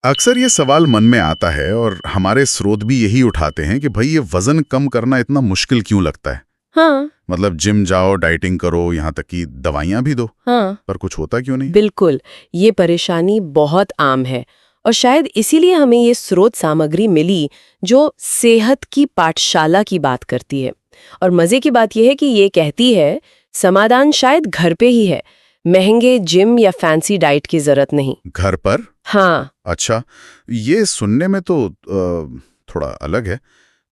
अक्सर ये सवाल मन में आता है और हमारे स्रोत भी यही उठाते हैं कि भाई ये वजन कम करना इतना मुश्किल क्यों लगता है। हाँ। मतलब जिम जाओ, डाइटिंग करो, यहाँ तक कि दवाइयाँ भी दो, हाँ, पर कुछ होता क्यों नहीं। बिल्कुल। ये परेशानी बहुत आम है और शायद इसीलिए हमें ये स्रोत सामग्री मिली जो सेहत की पाठशाला की बात करती है। और मजे की बात यह है कि ये कहती है समाधान शायद घर पे ही है, महंगे जिम या फैंसी डाइट की जरूरत नहीं। घर पर? हाँ। अच्छा, ये सुनने में तो थोड़ा अलग है।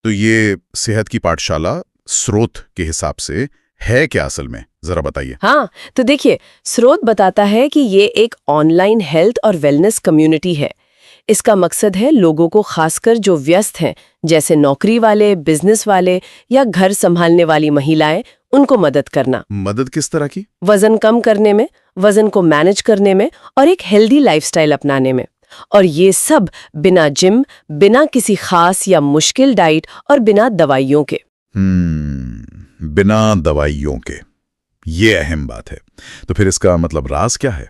तो ये सेहत की पाठशाला स्रोत के हिसाब से है क्या असल में, जरा बताइए। हाँ, तो देखिए, स्रोत बताता है कि ये एक ऑनलाइन हेल्थ और वेलनेस कम्युनिटी है। इसका मकसद है लोगों को, खासकर जो व्यस्त हैं, जैसे नौकरी वाले, बिजनेस वाले या घर संभालने वाली महिलाएं, उनको मदद करना। मदद किस तरह की? वजन कम करने में, वजन को मैनेज करने में और एक हेल्दी लाइफस्टाइल अपनाने में। और ये सब बिना जिम, बिना किसी खास या मुश्किल डाइट और बिना दवाइयों के। बिना दवाइयों के, ये अहम बात है। तो फिर इसका मतलब राज क्या है?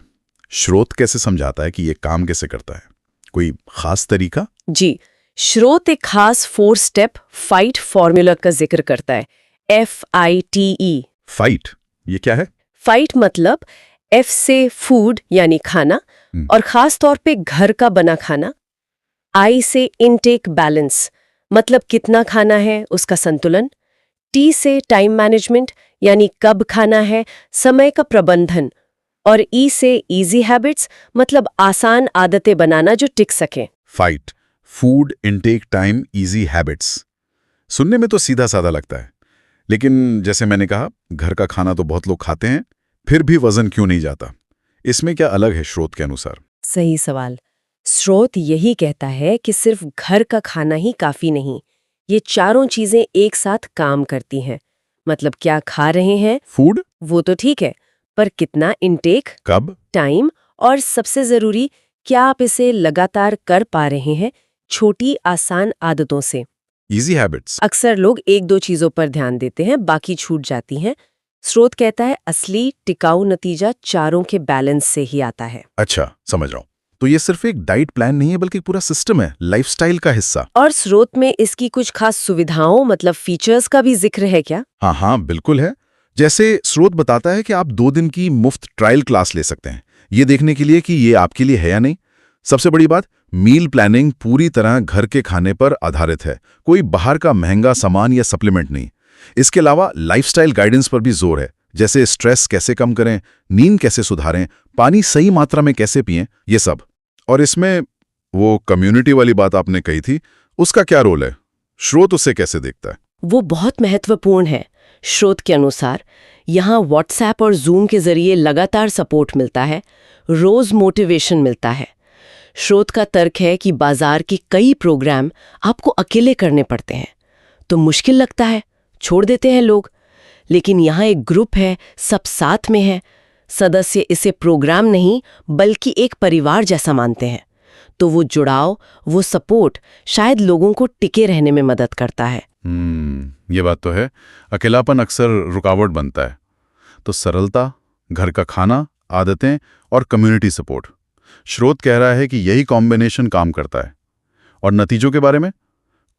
स्रोत कैसे समझाता है कि ये काम कैसे करता है? कोई खास तरीका? जी, स्रोत एक खास 4 स्टेप फाइट फॉर्मूला का जिक्र करता है। FITE। फाइट, ये क्या है? फाइट मतलब F से फूड यानी खाना, और खास तौर पे घर का बना खाना। I से इनटेक बैलेंस मतलब कितना खाना है, उसका संतुलन। T से टाइम मैनेजमेंट यानी कब खाना है, समय का प्रबंधन। और E से इजी हैबिट्स मतलब आसान आदतें बनाना जो टिक सकें। Fight, food, intake, time, easy habits. सुनने में तो सीधा साधा लगता है, लेकिन जैसे मैंने कहा, घर का खाना तो बहुत लोग खाते हैं, फिर भी वजन क्यों नहीं जाता? इसमें क्या अलग है स्रोत के अनुसार? सही सवाल। स्रोत यही कहता है कि सिर्फ घर का खाना ही काफी नहीं, ये चारों चीजें एक साथ काम करती हैं। मतलब क्या खा रहे हैं, फूड, वो तो ठीक है, पर कितना इनटेक, कब, टाइम, और सबसे जरूरी, क्या आप इसे लगातार कर पा रहे हैं, छोटी आसान आदतों से। Easy habits. अक्सर लोग एक दो चीजों पर ध्यान देते हैं, बाकी छूट जाती हैं। स्रोत कहता है असली टिकाऊ नतीजा चारों के बैलेंस से ही आता है। अच्छा, समझ रहा हूं। तो ये सिर्फ एक डाइट प्लान नहीं है, बल्कि पूरा सिस्टम है, लाइफस्टाइल का हिस्सा। और स्रोत में इसकी कुछ खास सुविधाओं मतलब फीचर्स का भी जिक्र है क्या? हाँ हाँ, बिल्कुल है। जैसे स्रोत बताता है कि आप 2 दिन की मुफ्त ट्रायल क्लास ले सकते हैं, ये देखने के लिए कि ये आपके लिए है या नहीं। सबसे बड़ी बात, मील प्लानिंग पूरी तरह घर के खाने पर आधारित है, कोई बाहर का महंगा सामान या सप्लीमेंट नहीं। इसके अलावा लाइफस्टाइल गाइडेंस पर भी जोर है, जैसे स्ट्रेस कैसे कम करें, नींद कैसे सुधारें, पानी सही मात्रा में कैसे पिएं, ये सब। और इसमें वो कम्युनिटी वाली बात आपने कही थी, उसका क्या रोल है? स्रोत उसे कैसे देखता है? वो बहुत महत्वपूर्ण है। स्रोत के अनुसार यहाँ व्हाट्सएप और जूम के जरिए लगातार सपोर्ट मिलता है, रोज मोटिवेशन मिलता है। स्रोत का तर्क है कि बाजार के कई प्रोग्राम आपको अकेले करने पड़ते हैं, तो मुश्किल लगता है, छोड़ देते हैं लोग। लेकिन यहाँ एक ग्रुप है, सब साथ में है। सदस्य इसे प्रोग्राम नहीं बल्कि एक परिवार जैसा मानते हैं, तो वो जुड़ाव, वो सपोर्ट शायद लोगों को टिके रहने में मदद करता है। ये बात तो है। अकेलापन अक्सर रुकावट बनता है। तो सरलता, घर का खाना, आदतें और कम्युनिटी सपोर्ट, स्रोत कह रहा है कि यही कॉम्बिनेशन काम करता है। और नतीजों के बारे में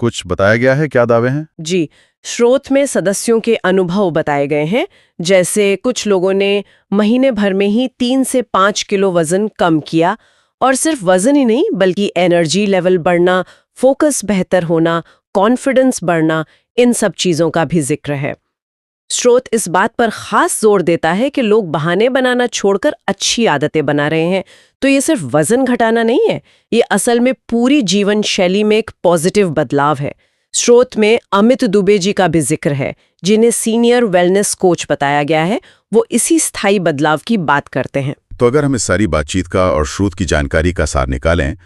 कुछ बताया गया है? क्या दावे हैं? जी, स्रोत में सदस्यों के अनुभव बताए गए हैं। जैसे कुछ लोगों ने महीने भर में ही 3 से 5 किलो वजन कम किया, और सिर्फ वजन ही नहीं बल्कि एनर्जी लेवल बढ़ना, फोकस बेहतर होना, कॉन्फिडेंस बढ़ना, इन सब चीजों का भी जिक्र है। स्रोत इस बात पर खास जोर देता है कि लोग बहाने बनाना छोड़कर अच्छी आदतें बना रहे हैं। तो ये सिर्फ वजन घटाना नहीं है, ये असल में पूरी जीवन शैली में एक पॉजिटिव बदलाव है। स्रोत में अमित दुबे जी का भी जिक्र है, जिन्हें सीनियर वेलनेस कोच बताया गया है। वो इसी स्थायी बदलाव की बात करते हैं। तो अगर हम इस सारी बातचीत का और स्रोत की जानकारी का सार निकालें,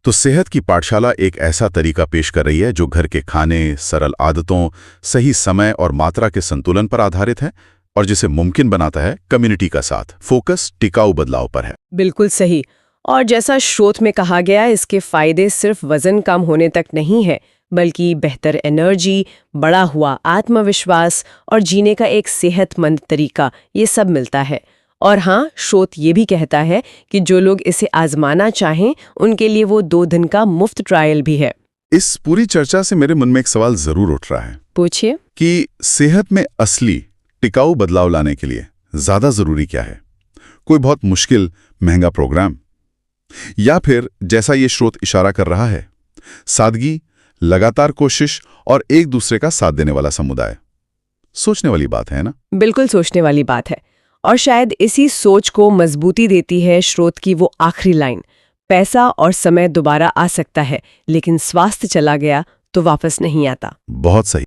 तो सेहत की पाठशाला एक ऐसा तरीका पेश कर रही है जो घर के खाने, सरल आदतों, सही समय और मात्रा के संतुलन पर आधारित है, और जिसे मुमकिन बनाता है कम्युनिटी का साथ। फोकस टिकाऊ बदलाव पर है। बिल्कुल सही। और जैसा स्रोत में कहा गया, इसके फायदे सिर्फ वजन कम होने तक नहीं है, बल्कि बेहतर एनर्जी, बढ़ा हुआ आत्मविश्वास और जीने का एक सेहतमंद तरीका, ये सब मिलता है। और हाँ, स्रोत ये भी कहता है कि जो लोग इसे आजमाना चाहें उनके लिए वो 2 दिन का मुफ्त ट्रायल भी है। इस पूरी चर्चा से मेरे मन में एक सवाल जरूर उठ रहा है पूछिए। कि सेहत में असली टिकाऊ बदलाव लाने के लिए ज्यादा जरूरी क्या है? कोई बहुत मुश्किल महंगा प्रोग्राम, या फिर जैसा ये स्रोत इशारा कर रहा है, सादगी, लगातार कोशिश और एक दूसरे का साथ देने वाला समुदाय? सोचने वाली बात है ना? बिल्कुल सोचने वाली बात है। और शायद इसी सोच को मजबूती देती है स्रोत की वो आखिरी लाइन, पैसा और समय दोबारा आ सकता है लेकिन स्वास्थ्य चला गया तो वापस नहीं आता। बहुत सही।